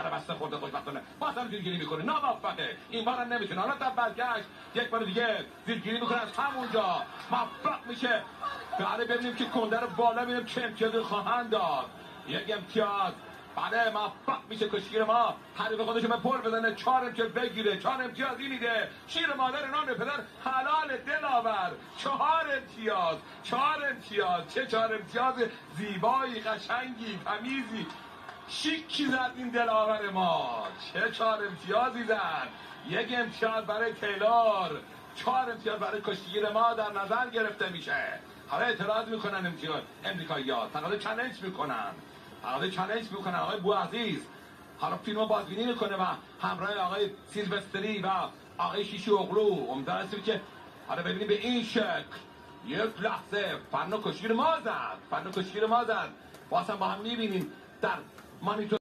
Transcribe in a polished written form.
بسته خورده خوشبختانه باز هم زیرگیری میکنه، ناموفقه. این بار هم نمیتونه. حالا تا برگشت یک بار دیگه زیرگیری میکنه از همونجا، موفق میشه. بله ببینیم که کنده رو بالا میریم که امتیاز خواهند داد. یک امتیاز. بله موفق میشه کشگیر ما حریف خودشو به پر بزنه، 4 امتیاز بگیره. 4 امتیاز این میده. شیر مادر نان پدر حلال دلاور. 4 امتیاز. 4 امتیاز. چه 4 امتیاز زیبایی، قشنگی، تمیزی، شیکی زد این دلاور ما. چه 4 امتیازی زد. 1 امتیاز برای تیلور، 4 امتیاز برای کشتیگیر ما در نظر گرفته میشه. حالا اعتراض میکنن امریکایی‌ها، تقاضا چالش میکنن. آقای بوعزیز حالا فیلم بازبینی میکنه و همراه آقای سیلوستری و آقای شیشی اغلو امیدوار هستیم که حالا ببینیم به این شکل یک لحظه فن و کشتیگیر ما زد. باز هم با هم میبینیم در مانیتور.